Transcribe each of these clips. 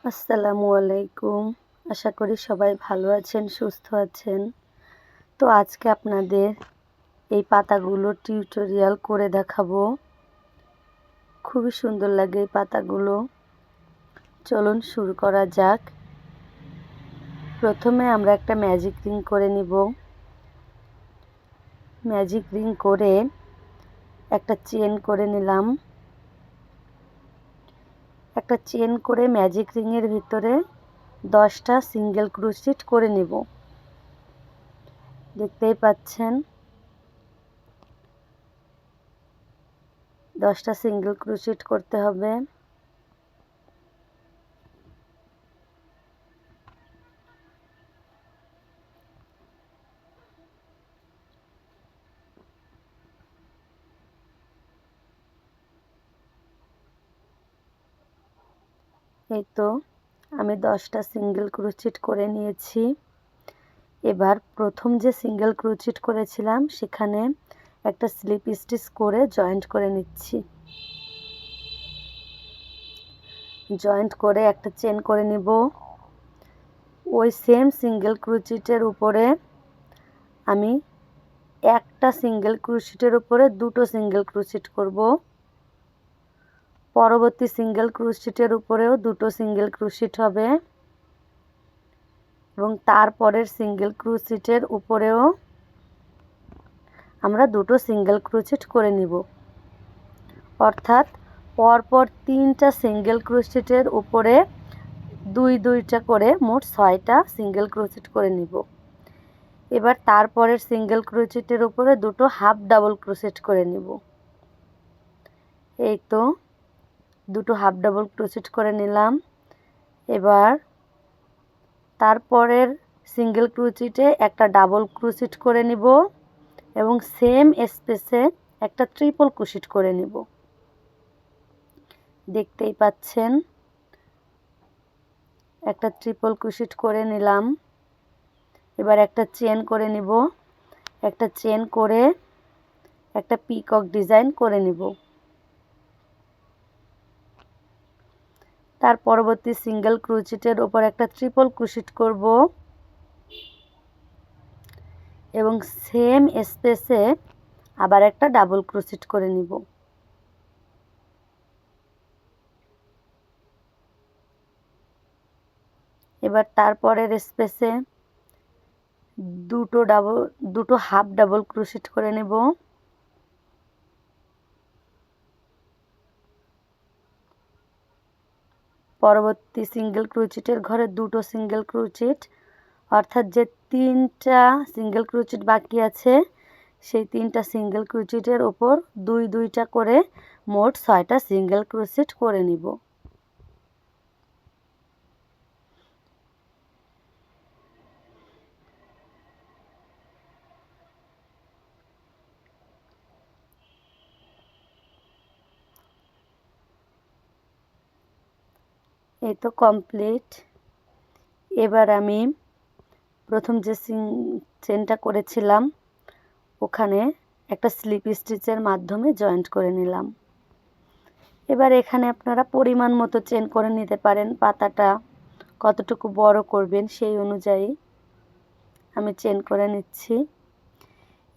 আসসালামু আলাইকুম। আশা করি সবাই ভালো আছেন, সুস্থ আছেন। তো আজকে আপনাদের এই পাতাগুলো টিউটোরিয়াল করে দেখাবো। খুবই সুন্দর লাগে এই পাতাগুলো। চলুন শুরু করা যাক। প্রথমে আমরা একটা ম্যাজিক রিং করে নিব। ম্যাজিক রিং করে একটা চেন করে নিলাম। একটা চেন করে ম্যাজিক রিংয়ের ভিতরে 10টা সিঙ্গেল ক্রোশেট করে নেব। দেখতেই পাচ্ছেন 10টা সিঙ্গেল ক্রোশেট করতে হবে। এই তো আমি 10টা সিঙ্গেল ক্রোশেট করে নিয়েছি। এবার প্রথম যে সিঙ্গেল ক্রোশেট করেছিলাম সেখানে একটা স্লিপ স্টিচ করে জয়েন্ট করে নিচ্ছি। জয়েন্ট করে একটা চেন করে নিব। ওই সেম সিঙ্গেল ক্রোশেটের উপরে আমি একটা সিঙ্গেল ক্রোশেটের উপরে দুটো সিঙ্গেল ক্রোশেট করব। পরবর্তী সিঙ্গেল ক্রোশেটের উপরেও দুটো সিঙ্গেল ক্রোশেট হবে এবং তারপরের সিঙ্গেল ক্রোশেটের উপরেও আমরা দুটো সিঙ্গেল ক্রোশেট করে নিব। অর্থাৎ পরপর 3টা সিঙ্গেল ক্রোশেটের উপরে দুইটা করে মোট 6টা সিঙ্গেল ক্রোশেট করে নিব। এবার তারপরের সিঙ্গেল ক্রোশেটের উপরে দুটো হাফ ডাবল ক্রোশেট করে নিব। এই তো দুটো হাফ ডাবল ক্রোশেট করে নিলাম। এবার তারপরের সিঙ্গেল ক্রোশেটে একটা ডাবল ক্রোশেট করে নিব এবং সেম স্পেসে একটা ট্রিপল ক্রোশেট করে নিব। দেখতেই পাচ্ছেন একটা ট্রিপল ক্রোশেট করে নিলাম। এবার একটা চেন করে নিব। একটা চেন করে একটা পিকক ডিজাইন করে নিব। তার পরবর্তী সিঙ্গেল ক্রোশেটের উপর একটা ট্রিপল ক্রোশেট করব এবং সেম স্পেসে আবার একটা ডাবল ক্রোশেট করে নিব। এবার তারপরের স্পেসে দুটো হাফ ডাবল ক্রোশেট করে নেব। পরবর্তী সিঙ্গেল ক্রোশেটের ঘরে দুটো সিঙ্গেল ক্রোশেট, অর্থাৎ যে 3টা সিঙ্গেল ক্রোশেট বাকি আছে সেই 3টা সিঙ্গেল ক্রোশেটের ওপর দুইটা করে মোট 6টা সিঙ্গেল ক্রোশেট করে নিব। এই তো কমপ্লিট। এবার আমি প্রথম যে চেনটা করেছিলাম ওখানে একটা স্লিপ স্টিচের মাধ্যমে জয়েন্ট করে নিলাম। এবার এখানে আপনারা পরিমাণ মতো চেন করে নিতে পারেন। পাতাটা কতটুকু বড় করবেন সেই অনুযায়ী আমি চেন করে নিচ্ছি।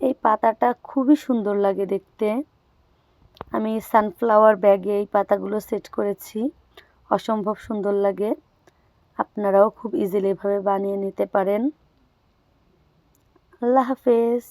এই পাতাটা খুবই সুন্দর লাগে দেখতে। আমি সানফ্লাওয়ার ব্যাগে এই পাতাগুলো সেট করেছি। অসম্ভব সুন্দর লাগে। আপনারাও খুব ইজিলি এভাবে বানিয়ে নিতে পারেন। আল্লাহ হাফেজ।